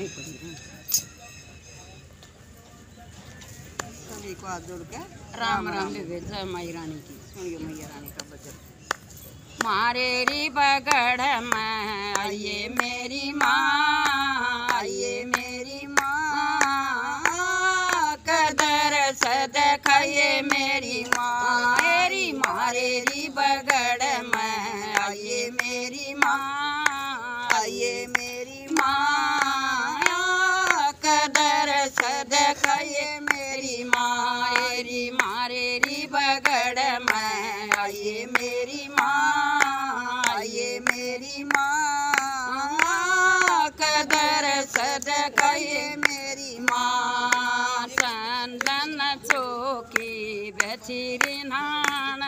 सभी को हाथ जोड़ के राम राम ले जय माई रानी की। सुनिए मैया रानी का भजन। मारे री बगड़ में आइए मेरी माँ, आइए मेरी माँ, कदर सद खाइए मेरी माँ। मेरी मारे री बगड़ में आइए मेरी माँ, आइए मेरी माँ, कदर सद खाइए मेरी माँ। मेरी मारे री बगड़ में आइए मेरी माँ, आइए मेरी माँ, कदर सद खाइए मेरी माँ। चंदन चौकी बेची नान,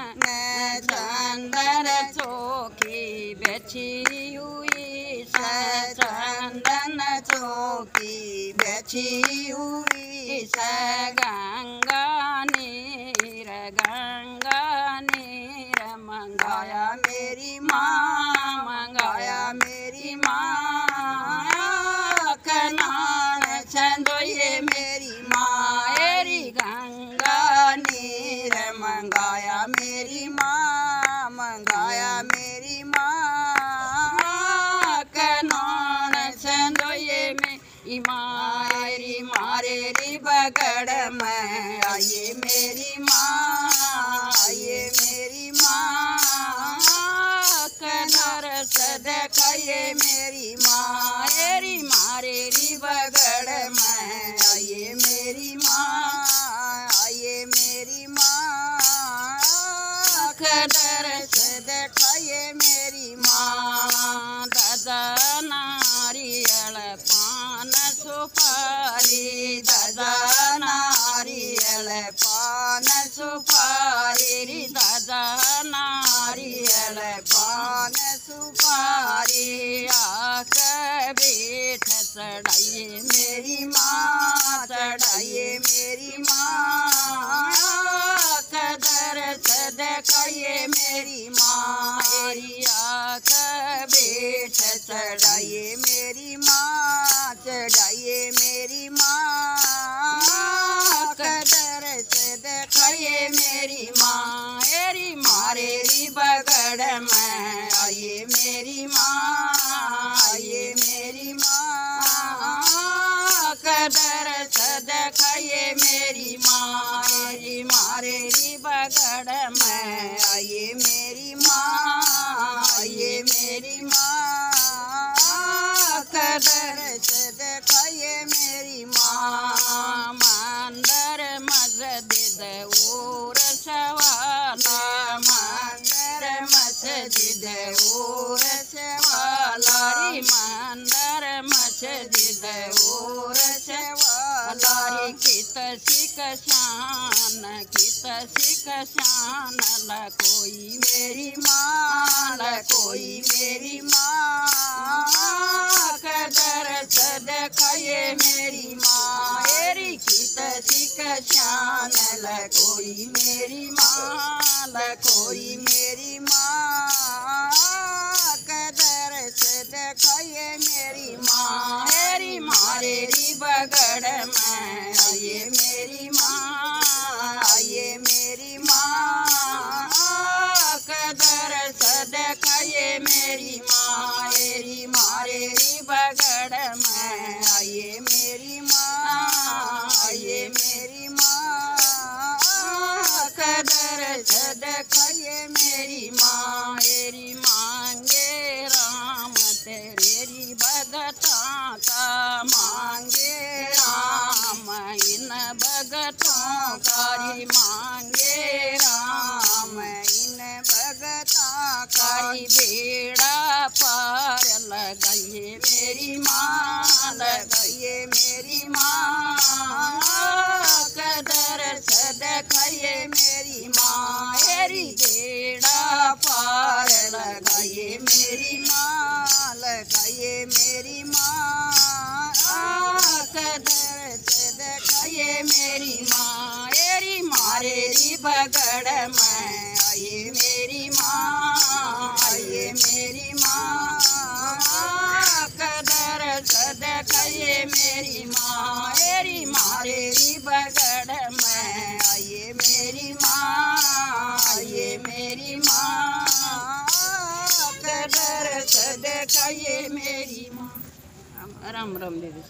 चंदन चौकी बेची हुई, चंदन चौकी बेची हुई, गंगा नीर, गंगा नीर मंगाया मेरी माँ, मंगाया मेरी माँ। कनान छंदोये मेरी माँ, मेरी गंगा नीर मंगाया मेरी माँ, मंगाया मेरी माँ। कनान छंदोये मेरी माँ, मेरी मारे री बगड़ में आइए मेरी माँ, आइए मेरी माँ, कदर सद खाइए मेरी माँ। मेरी मारे री बगड़ में आइए मेरी माँ, आइए मेरी माँ, कदर सद खाइए मेरी माँ। दादा नारियल पान सुपारी, दादा नारियल पान सुपारी, दादा नारियल पान सुपारी। आक बेठ चढ़ाइए मेरी माँ, चढ़ाइए मेरी माँ, कदर सद खाइए मेरी माँ। मेरी आक बेठ चढ़ाइए मेरी माँ, चढ़ाइए मेरी माँ, कदर सद खाइए मेरी माँ। मेरी मारे री बगड़ में आइए मेरी माँ, आइए मेरी माँ, कदर सद खाइए मेरी माँ। मेरी मारे री बगड़ में आइए मेरी माँ, आइए मेरी माँ, कदर सद खाइए मेरी माँ। मंदिर मस्जिद और सवाला, मंदिर मस्जिद और सवाला, मंदिर मस्जिद और सवाला। कित सिख शान, कित सिख शान, ल कोई मेरी माँ, ल कोई मेरी माँ, कदर सद खाइए मेरी माँ। मेरी कित सिख शान, ल कोई मेरी माँ, ल कोई मेरी माँ, कदर सद खाइए मेरी माँ। मेरी मारे री बगड़ में आइए मेरी माँ, आइए मेरी माँ, कदर सद खाइए मेरी माँ। मेरी मारे री बगड़ में आइए मेरी माँ, आइए मेरी माँ, कदर सद खाइए मेरी माँ। मेरी मांगे राम तेरी भगता का, मांगे राम इन भगतों का, मांगे राम इन भगता का। बेड़ा पार लगाइए मेरी माँ, लगाइए मेरी माँ, कदर सद खाइए मेरी माँ। मेरी बेड़ा पार लगाइए मेरी माँ, लगाइए मेरी माँ, कदर सद खाइए मेरी माँ। मेरी मारे री बगड़ में आइए मेरी माँ, आइए मेरी माँ, कदर सद खाइए मेरी माँ, मेरी माँ रेरी बगड़ में, आइए मेरी माँ, आइए मेरी माँ, कदर से देखाइए मेरी माँ। राम राम दीदी।